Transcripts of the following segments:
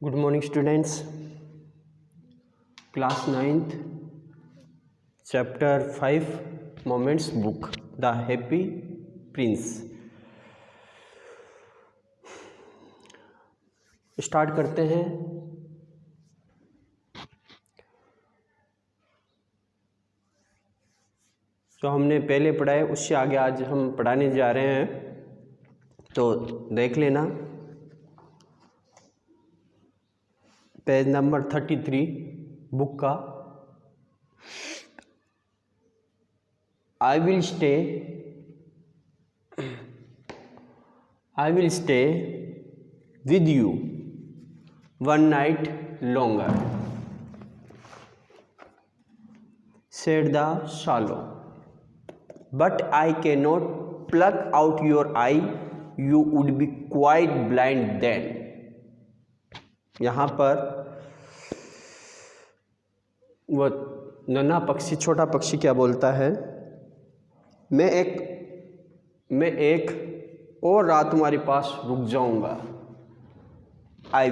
Good morning, students. Class 9th, Chapter 5, Moments book, The Happy Prince. Start करते हैं. जो हमने पहले पढ़ा है उससे आगे आज हम पढ़ाने जा रहे हैं, तो देख लेना. पेज नंबर 33 बुक का. I will stay with you one night longer, said the swallow. But I cannot pluck out your eye, you would be quite blind then. यहाँ पर वो नन्हा पक्षी, छोटा पक्षी क्या बोलता है? मैं एक और रात तुम्हारे पास रुक जाऊंगा. I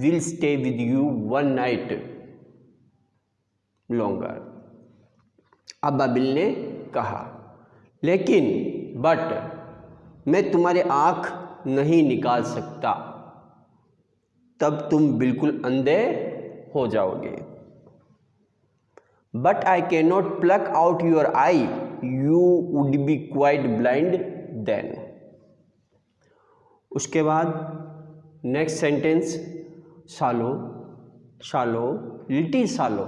will stay with you one night longer. अबाबिल ने कहा, लेकिन मैं तुम्हारे आँख नहीं निकाल सकता, तब तुम बिल्कुल अंधे हो जाओगे. But I cannot pluck out your eye, you would be quite blind then. उसके बाद next sentence, शालो little शालो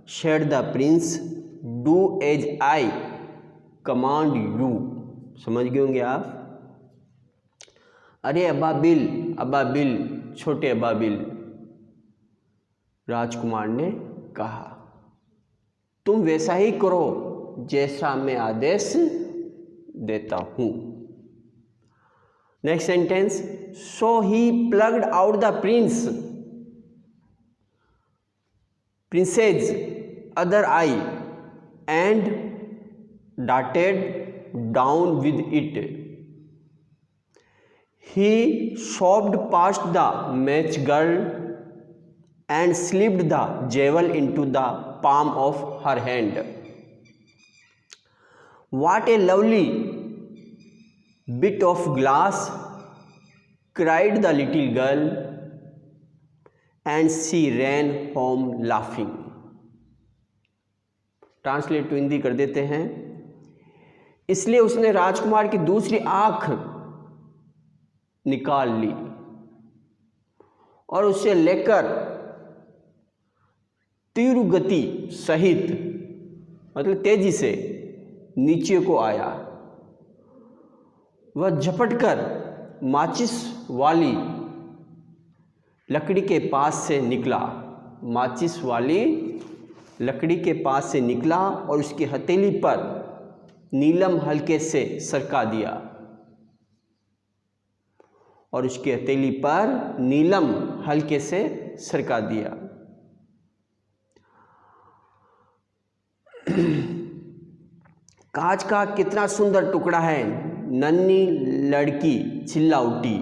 said the prince, do as I command you. समझ गए होंगे आप. अरे अबाबिल, छोटे अबाबिल, राजकुमार ने कहा, तुम वैसा ही करो जैसा मैं आदेश देता हूं. Next sentence, so he plucked out the princess other eye and darted down with it. He shoved past the match girl and slipped the jewel into the palm of her hand. What a lovely bit of glass, cried the little girl, and she ran home laughing. Translate to Hindi कर देते हैं. इसलिए उसने राजकुमार की दूसरी आंख निकाल ली और उसे लेकर तीव्र गति सहित, मतलब तेजी से नीचे को आया. वह झपटकर माचिस वाली लकड़ी के पास से निकला और उसकी हथेली पर नीलम हल्के से सरका दिया. कांच का कितना सुंदर टुकड़ा है, नन्ही लड़की चिल्ला उठी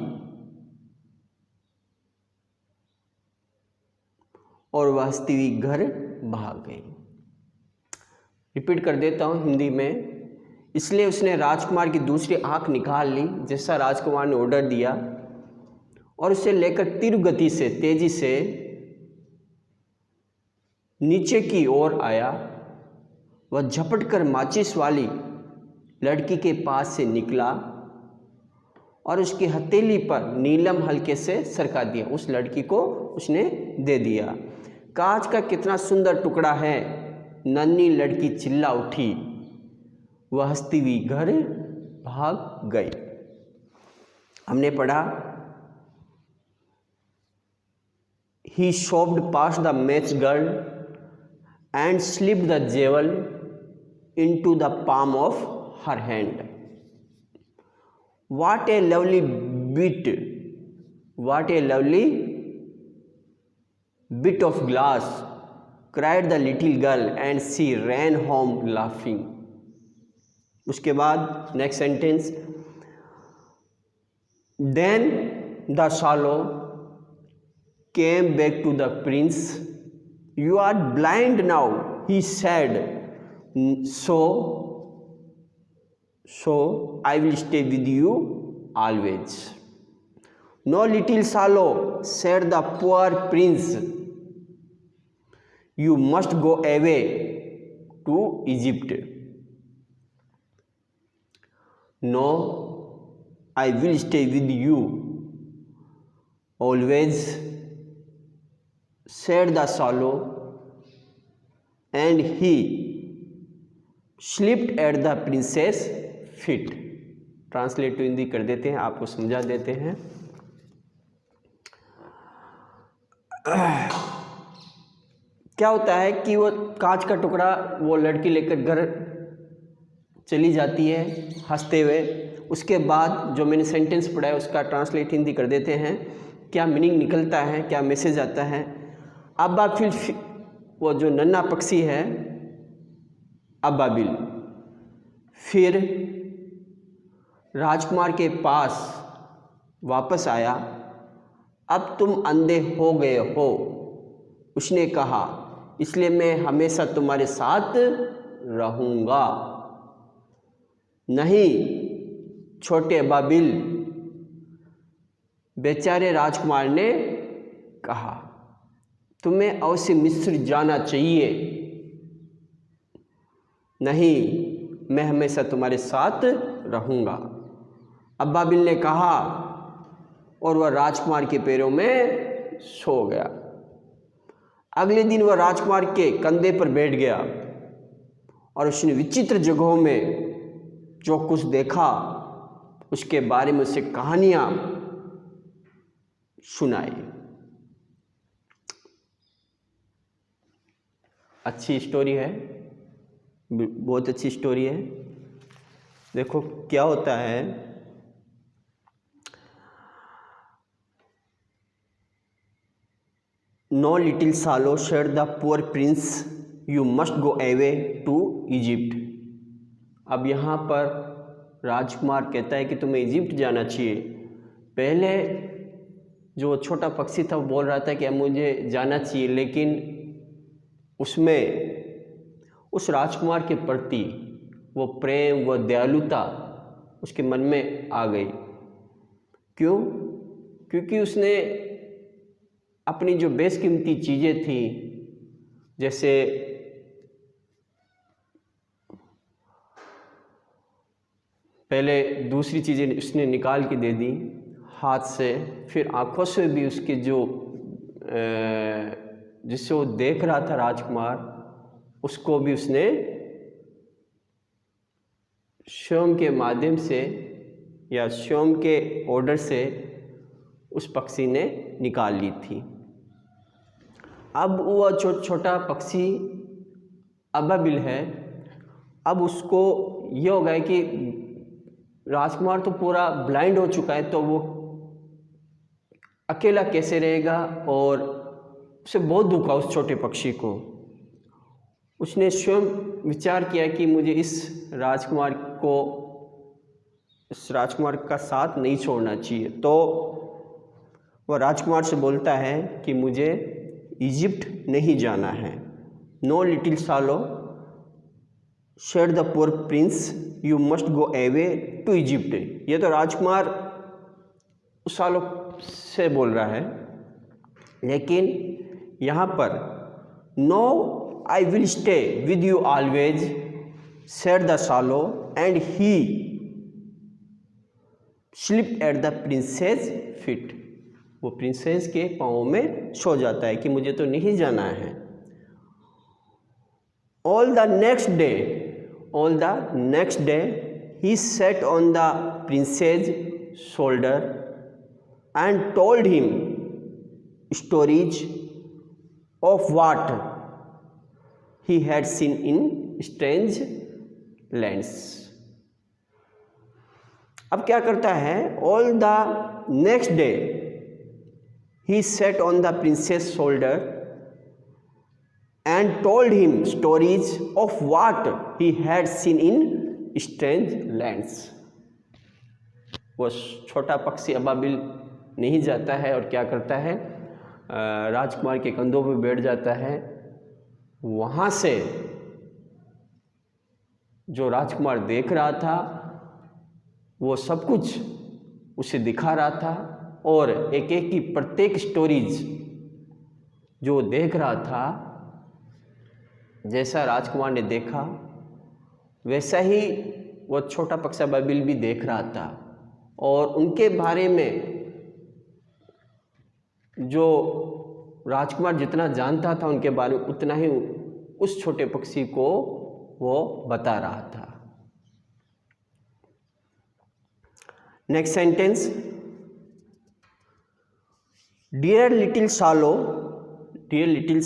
और वह हंसती हुई घर भाग गई. रिपीट कर देता हूँ हिंदी में. इसलिए उसने राजकुमार की दूसरी आंख निकाल ली जैसा राजकुमार ने ऑर्डर दिया और उसे लेकर तीव्र गति से तेजी से नीचे की ओर आया. वह झपटकर माचिस वाली लड़की के पास से निकला और उसकी हथेली पर नीलम हल्के से सरका दिया. उस लड़की को उसने दे दिया. कांच का कितना सुंदर टुकड़ा है, नन्ही लड़की चिल्ला उठी, वह हंसती हुई घर भाग गई. हमने पढ़ा, he shoved past the match girl and slipped the jewel into the palm of her hand. What a lovely bit of glass, cried the little girl, and she ran home laughing. उसके बाद next sentence, then the swallow came back to the prince. You are blind now, he said. So I will stay with you always. No, little swallow, said the poor prince. You must go away to Egypt. No, I will stay with you always, said the swallow, and he slept at the princess feet. Translate to Hindi कर देते हैं, आपको समझा देते हैं। क्या होता है कि वो कांच का टुकड़ा वो लड़की लेकर घर चली जाती है हंसते हुए। उसके बाद जो मैंने सेंटेंस पढ़ा है उसका ट्रांसलेट हिंदी कर देते हैं। क्या मीनिंग निकलता है, क्या मैसेज आता है। अबाबिल, वो जो नन्हा पक्षी है अबाबिल, फिर राजकुमार के पास वापस आया। अब तुम अंधे हो गए हो, उसने कहा, इसलिए मैं हमेशा तुम्हारे साथ रहूँगा। नहीं छोटे अबाबिल, बेचारे राजकुमार ने कहा, तुम्हें अवश्य मिस्र जाना चाहिए। नहीं, मैं हमेशा तुम्हारे साथ रहूँगा, अबाबिल ने कहा, और वह राजकुमार के पैरों में सो गया। अगले दिन वह राजकुमार के कंधे पर बैठ गया और उसने विचित्र जगहों में जो कुछ देखा उसके बारे में उसे कहानियाँ सुनाई। अच्छी स्टोरी है, बहुत अच्छी स्टोरी है। देखो क्या होता है, no little swallow said the poor prince, you must go away to Egypt. अब यहाँ पर राजकुमार कहता है कि तुम्हें इजिप्ट जाना चाहिए। पहले जो छोटा पक्षी था वो बोल रहा था कि मुझे जाना चाहिए, लेकिन उसमें उस राजकुमार के प्रति वो प्रेम, वो दयालुता उसके मन में आ गई। क्यों? क्योंकि उसने अपनी जो बेशकीमती चीज़ें थी, जैसे पहले दूसरी चीज़ें उसने निकाल के दे दी हाथ से, फिर आँखों से भी उसके जो जिससे वो देख रहा था राजकुमार, उसको भी उसने स्वयं के माध्यम से या स्वयं के ऑर्डर से उस पक्षी ने निकाल ली थी। अब वह छोटा पक्षी अबाबिल है। अब उसको ये हो गया कि राजकुमार तो पूरा ब्लाइंड हो चुका है, तो वो अकेला कैसे रहेगा, और उसे बहुत दुख हुआ उस छोटे पक्षी को। उसने स्वयं विचार किया कि मुझे इस राजकुमार का साथ नहीं छोड़ना चाहिए। तो वह राजकुमार से बोलता है कि मुझे इजिप्ट नहीं जाना है। No little swallow said the poor prince, you must go away to Egypt. ये तो राजकुमार उस सालों से बोल रहा है, लेकिन यहाँ पर no I will stay with you always, said the swallow, and he slip at the princess feet. वो प्रिंसेस के पाँव में सो जाता है कि मुझे तो नहीं जाना है। All the next day he set on the princess shoulder and told him stories of what he had seen in strange lands। अब क्या करता है, all the next day he sat on the prince's shoulder and told him stories of what he had seen in strange lands। वो छोटा पक्षी अबाबिल नहीं जाता है और क्या करता है, राजकुमार के कंधों पर बैठ जाता है। वहाँ से जो राजकुमार देख रहा था वो सब कुछ उसे दिखा रहा था, और एक एक की प्रत्येक स्टोरीज जो देख रहा था, जैसा राजकुमार ने देखा वैसा ही वो छोटा पक्षा बाबिल भी देख रहा था। और उनके बारे में जो राजकुमार जितना जानता था उनके बारे में, उतना ही उस छोटे पक्षी को वो बता रहा था। नेक्स्ट सेंटेंस, डियर लिटिल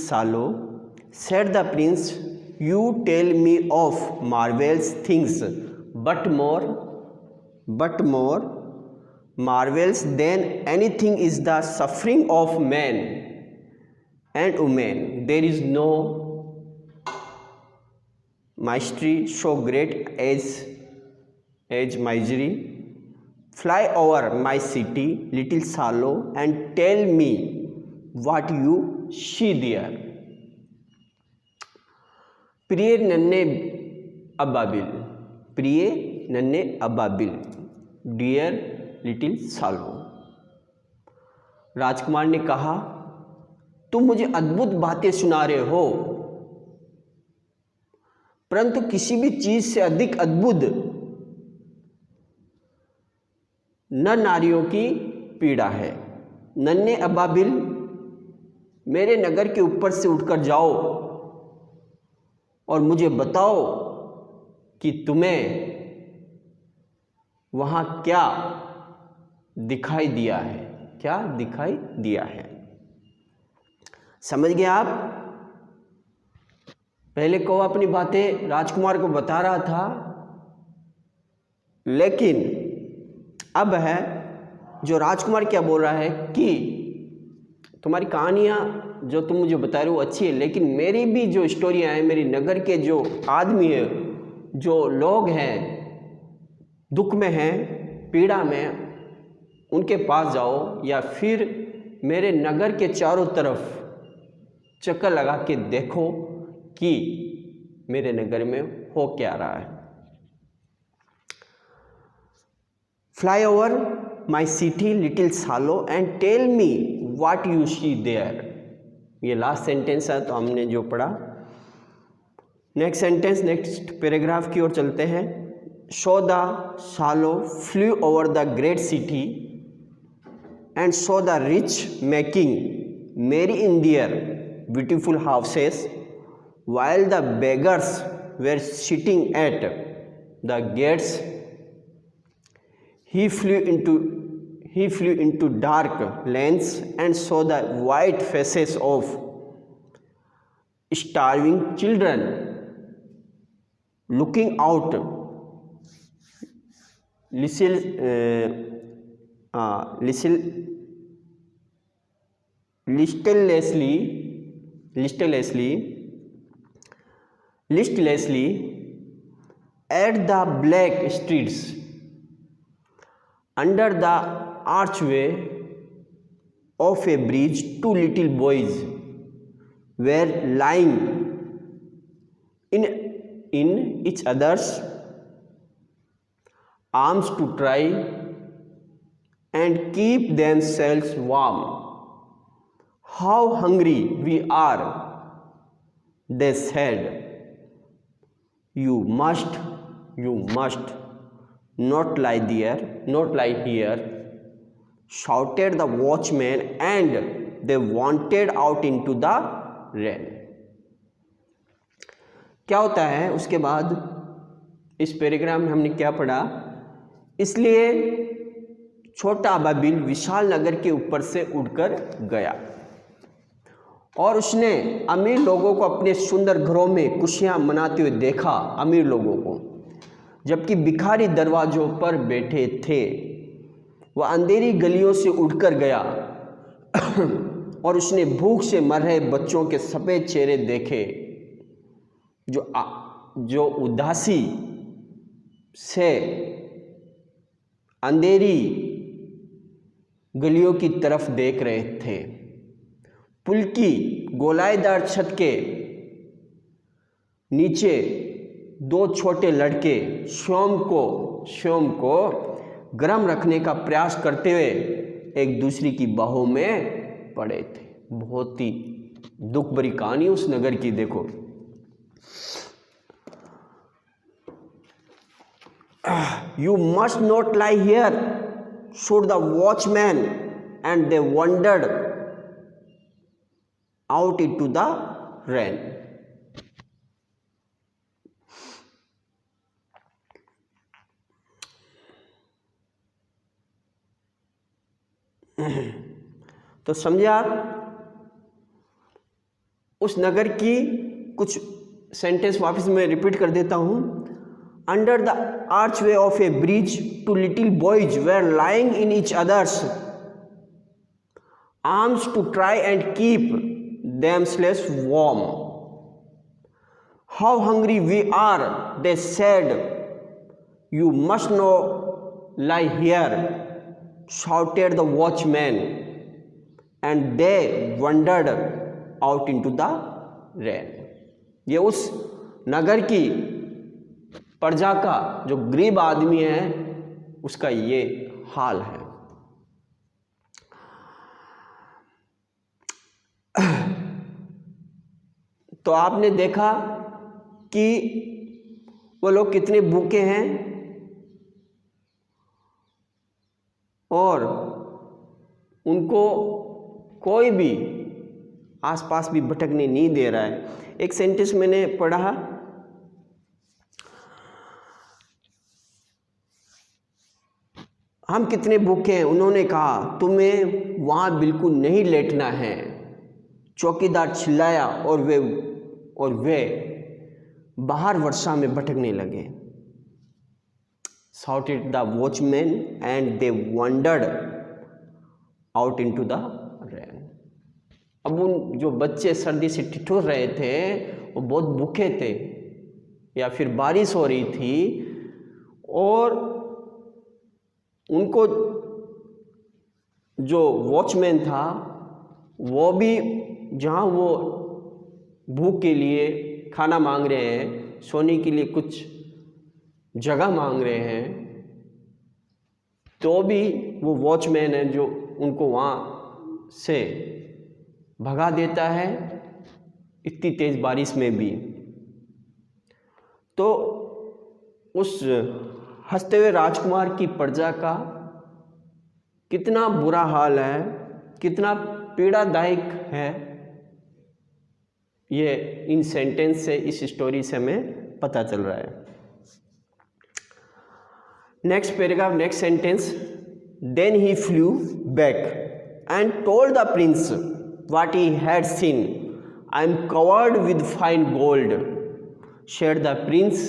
सालो, said the prince, you tell me of marvelous things, but more marvelous than anything is the suffering of man and woman. There is no mystery so great as misery. Fly over my city, little swallow, and tell me what you see there. प्रिय नन्हे अबाबिल, dear little सालो। राजकुमार ने कहा, तुम मुझे अद्भुत बातें सुना रहे हो, परंतु किसी भी चीज से अधिक अद्भुत नर नारियों की पीड़ा है। नन्हे अबाबिल, मेरे नगर के ऊपर से उठकर जाओ और मुझे बताओ कि तुम्हें वहां क्या दिखाई दिया है। समझ गए आप? पहले को अपनी बातें राजकुमार को बता रहा था, लेकिन अब है जो राजकुमार क्या बोल रहा है कि तुम्हारी कहानियाँ जो तुम मुझे बता रहे हो अच्छी है, लेकिन मेरी भी जो स्टोरियाँ हैं, मेरी नगर के जो आदमी है, जो लोग हैं, दुख में हैं, पीड़ा में, उनके पास जाओ, या फिर मेरे नगर के चारों तरफ चक्कर लगा के देखो कि मेरे नगर में हो क्या रहा है। Fly over my city little swallow and tell me what you see there. ये लास्ट सेंटेंस है तो हमने जो पढ़ा। नेक्स्ट सेंटेंस, नेक्स्ट पैराग्राफ की ओर चलते हैं। So the swallow flew over the great city and saw the rich making merry in their beautiful houses while the beggars were sitting at the gates. He flew into dark lanes and saw the white faces of starving children looking out listlessly at the black streets. Under the archway of a bridge, two little boys were lying in each other's arms to try and keep themselves warm. How hungry we are, they said. You must not lie here, shouted the watchman, and they wandered out into the rain. क्या होता है उसके बाद इस paragraph में हमने क्या पढ़ा? इसलिए छोटा अबाबिल विशाल नगर के ऊपर से उड़कर गया और उसने अमीर लोगों को अपने सुंदर घरों में खुशियां मनाते हुए देखा, अमीर लोगों को, जबकि भिखारी दरवाजों पर बैठे थे। वह अंधेरी गलियों से उड़कर गया और उसने भूख से मर रहे बच्चों के सफ़ेद चेहरे देखे जो उदासी से अंधेरी गलियों की तरफ देख रहे थे। पुल की गोलाईदार छत के नीचे दो छोटे लड़के स्वयं को गर्म रखने का प्रयास करते हुए एक दूसरे की बाहों में पड़े थे। बहुत ही दुख भरी कहानी उस नगर की। देखो, you must not lie here said the watchman, and they wandered out into the rain. तो समझे आप, उस नगर की कुछ सेंटेंस वापस मैं रिपीट कर देता हूं। Under the archway of a bridge two little boys were lying in each other's arms to try and keep themselves warm. How hungry we are, they said. You must not lie here, shouted the watchman, and they wandered out into the rain. ये उस नगर की प्रजा का जो गरीब आदमी है उसका ये हाल है। तो आपने देखा कि वो लोग कितने भूखे हैं और उनको कोई भी आसपास भी भटकने नहीं दे रहा है। एक सेंटेंस मैंने पढ़ा, हम कितने भूखे हैं। उन्होंने कहा तुम्हें वहाँ बिल्कुल नहीं लेटना है। चौकीदार चिल्लाया और वे बाहर वर्षा में भटकने लगे। shouted the watchman and they wandered out into the rain. अब उन जो बच्चे सर्दी से ठिठुर रहे थे वो बहुत भूखे थे या फिर बारिश हो रही थी और उनको जो वॉचमैन था वो भी जहाँ वो भूख के लिए खाना मांग रहे हैं, सोने के लिए कुछ जगह मांग रहे हैं, तो भी वो वॉचमैन है जो उनको वहाँ से भगा देता है इतनी तेज़ बारिश में भी। तो उस हंसते हुए राजकुमार की प्रजा का कितना बुरा हाल है, कितना पीड़ादायक है, ये इन सेंटेंस से, इस स्टोरी से हमें पता चल रहा है। Next paragraph, next sentence, then he flew back and told the prince what he had seen. I am covered with fine gold, said the prince.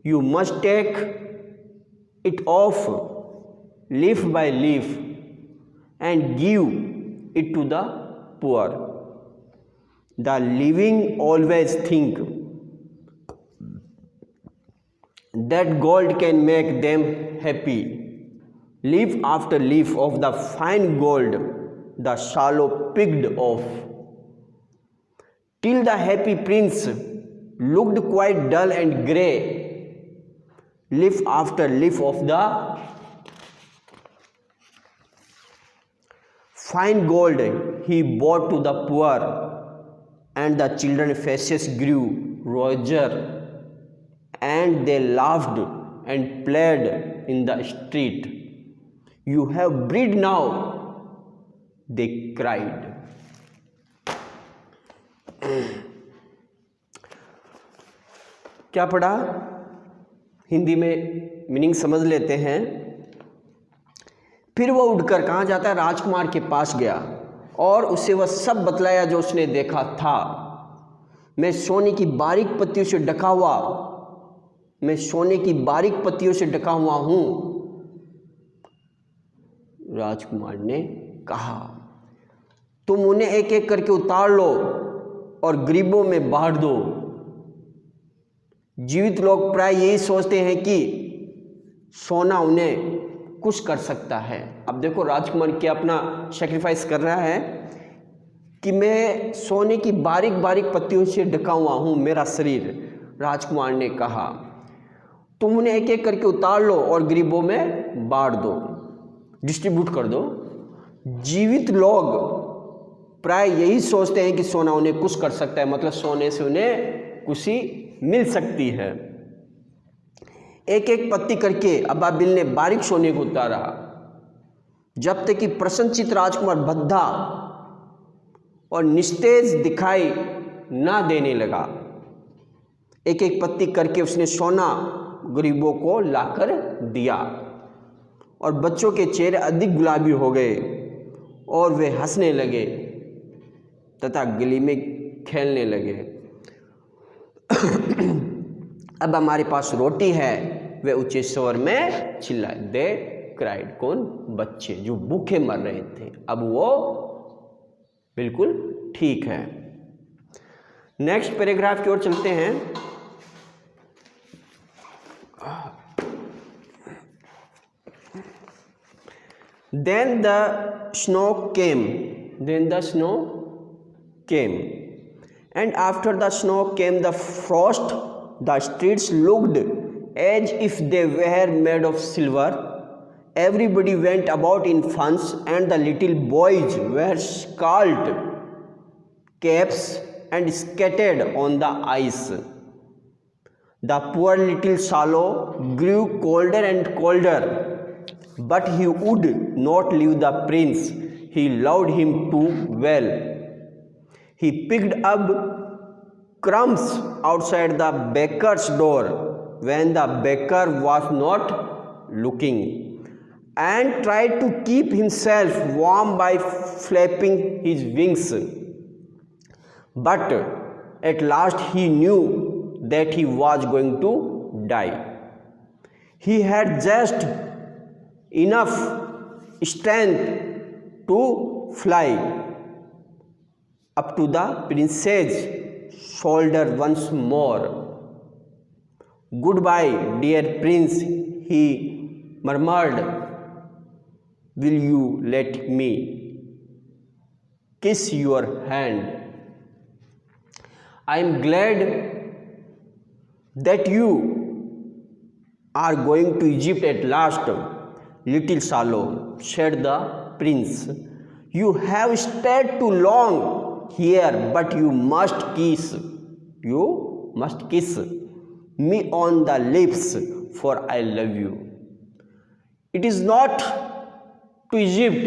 You must take it off leaf by leaf and give it to the poor. The living always think that gold can make them happy. Leaf after leaf of the fine gold the swallow picked off, till the happy prince looked quite dull and grey. Leaf after leaf of the fine gold he brought to the poor, and the children's faces grew rosier, and they laughed and played in the street. You have bread now, they cried. क्या पढ़ा? हिंदी में meaning समझ लेते हैं। फिर वो उठकर कहाँ जाता है? राजकुमार के पास गया और उसे वह सब बतलाया जो उसने देखा था। मैं सोने की बारीक पत्तियों से ढका हुआ, मैं सोने की बारीक पत्तियों से ढका हुआ हूँ, राजकुमार ने कहा। तुम उन्हें एक एक करके उतार लो और गरीबों में बांट दो। जीवित लोग प्राय यही सोचते हैं कि सोना उन्हें कुछ कर सकता है। अब देखो राजकुमार क्या अपना सेक्रीफाइस कर रहा है कि मैं सोने की बारीक बारीक पत्तियों से ढका हुआ हूँ मेरा शरीर। राजकुमार ने कहा, तुम उन्हें एक एक करके उतार लो और गरीबों में बांट दो, डिस्ट्रीब्यूट कर दो। जीवित लोग प्राय यही सोचते हैं कि सोना उन्हें कुछ कर सकता है, मतलब सोने से उन्हें खुशी मिल सकती है। एक एक पत्ती करके अबाबिल ने बारीक सोने को उतारा, जब तक कि प्रसन्नचित्त राजकुमार भद्दा और निस्तेज दिखाई ना देने लगा। एक एक पत्ती करके उसने सोना गरीबों को लाकर दिया और बच्चों के चेहरे अधिक गुलाबी हो गए और वे हंसने लगे तथा गली में खेलने लगे। अब हमारे पास रोटी है, वे ऊंचे स्वर में चिल्लाए। दे क्राइड, कौन? बच्चे जो भूखे मर रहे थे, अब वो बिल्कुल ठीक है। नेक्स्ट पैराग्राफ की ओर चलते हैं। Then the snow came. Then the snow came. And after the snow came the frost. The streets looked as if they were made of silver. Everybody went about in funds, and the little boys were scalded caps and scattered on the ice. The poor little swallow grew colder and colder, but he would not leave the prince. He loved him too well. He picked up crumbs outside the baker's door when the baker was not looking, and tried to keep himself warm by flapping his wings. But at last he knew that he was going to die. He had just enough strength to fly up to the prince's shoulder once more. Goodbye, dear prince, he murmured. Will you let me kiss your hand? I am glad that you are going to Egypt at last, little swallow, said the prince. You have stayed too long here, but you must kiss me on the lips, for I love you. It is not to Egypt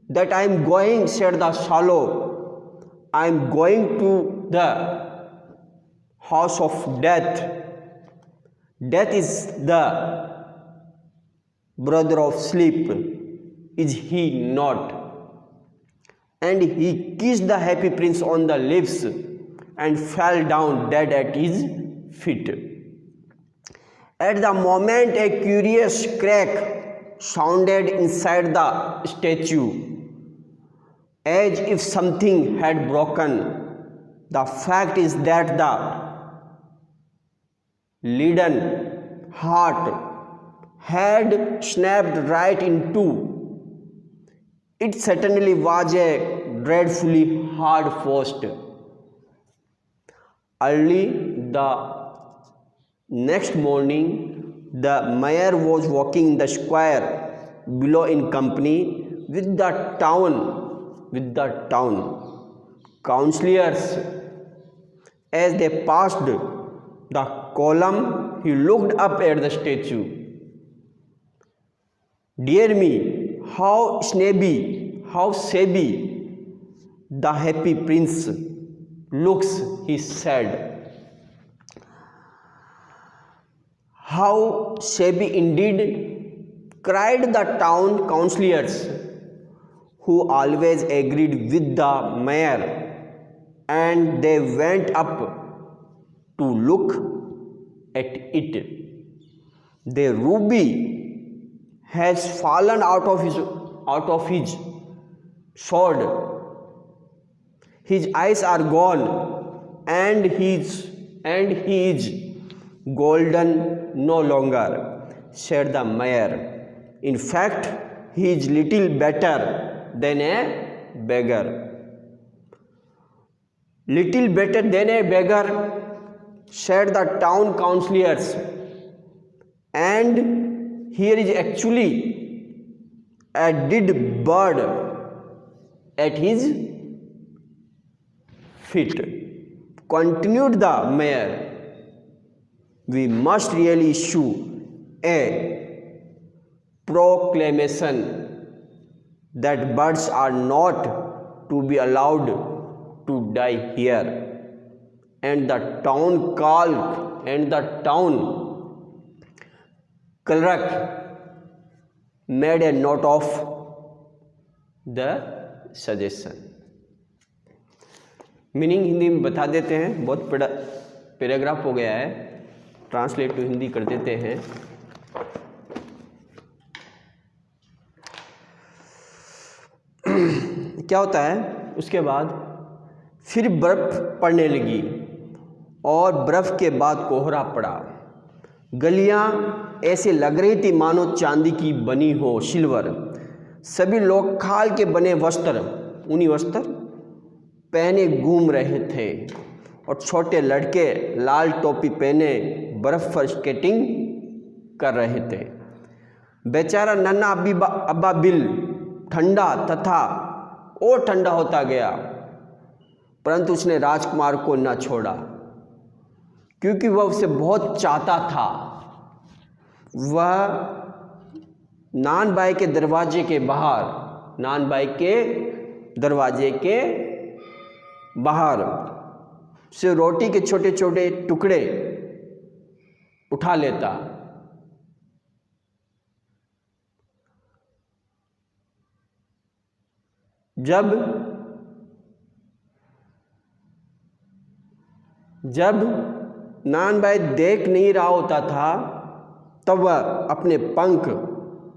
that I am going, said the swallow. I am going to the house of death. Death is the brother of sleep, is he not? And he kissed the happy prince on the lips and fell down dead at his feet. At the moment, a curious crack sounded inside the statue, as if something had broken. The fact is that the leaden heart had snapped right in two. It certainly was a dreadfully hard post. Early the next morning, the mayor was walking in the square below in company with the town councillors. As they passed the column, he looked up at the statue. Dear me, how shabby the happy prince looks, he said. How shabby indeed, cried the town councillors, who always agreed with the mayor, and they went up to look at it. The ruby has fallen out of his sword. His eyes are gone, and he is golden no longer, said the mayor. In fact, he is little better than a beggar. Little better than A beggar said the town councillors, and here is actually a dead bird at his feet. Continued the mayor, we must really issue a proclamation that birds are not to be allowed to die here. And the town clerk made a note of the suggestion. Meaning Hindi में बता देते हैं, बहुत बड़ा paragraph हो गया है, translate to Hindi कर देते हैं। क्या होता है उसके बाद, फिर बर्फ पड़ने लगी और बर्फ के बाद कोहरा पड़ा। गलियां ऐसे लग रही थी मानो चांदी की बनी हो, सिल्वर। सभी लोग खाल के बने ऊनी वस्त्र पहने घूम रहे थे और छोटे लड़के लाल टोपी पहने बर्फ पर स्केटिंग कर रहे थे। बेचारा नन्हा अब्बा बिल ठंडा तथा और ठंडा होता गया, परंतु उसने राजकुमार को न छोड़ा, क्योंकि वह उसे बहुत चाहता था। वह नानबाई के दरवाजे के बाहर से रोटी के छोटे छोटे टुकड़े उठा लेता। जब नानबाई देख नहीं रहा होता था, तब वह अपने पंख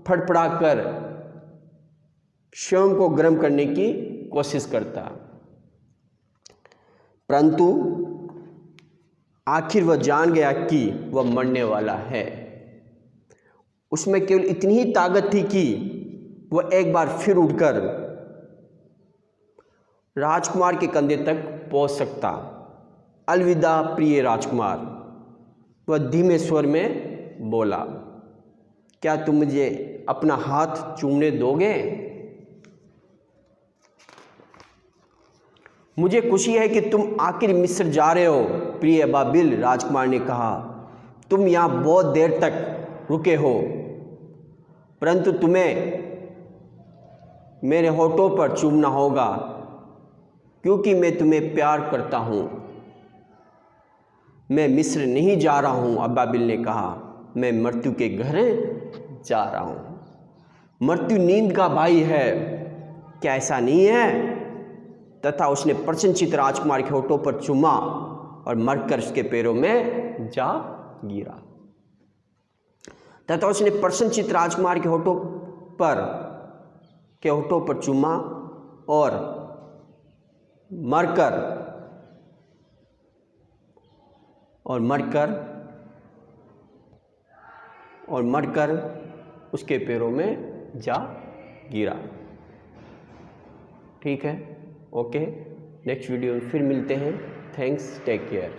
फड़फड़ाकर स्वयं को गर्म करने की कोशिश करता, परंतु आखिर वह जान गया कि वह मरने वाला है। उसमें केवल इतनी ही ताकत थी कि वह एक बार फिर उठकर राजकुमार के कंधे तक पहुंच सकता। अलविदा प्रिय राजकुमार, वह धीमे स्वर में बोला, क्या तुम मुझे अपना हाथ चूमने दोगे? मुझे खुशी है कि तुम आखिर मिस्र जा रहे हो प्रिय अब्बा बिल, राजकुमार ने कहा। तुम यहाँ बहुत देर तक रुके हो, परंतु तुम्हें मेरे होठों पर चूमना होगा, क्योंकि मैं तुम्हें प्यार करता हूँ। मैं मिस्र नहीं जा रहा हूँ, अब्बा बिल ने कहा, मैं मृत्यु के घर जा रहा हूँ। मृत्यु नींद का भाई है, क्या ऐसा नहीं है? तथा उसने प्रसन्नचित्त राजकुमार के होठों पर चूमा और मरकर उसके पैरों में जा गिरा। तथा उसने प्रसन्नचित्त राजकुमार के होठों पर चूमा और मरकर उसके पैरों में जा गिरा। ठीक है, ओके, नेक्स्ट वीडियो में फिर मिलते हैं। Thanks, take care.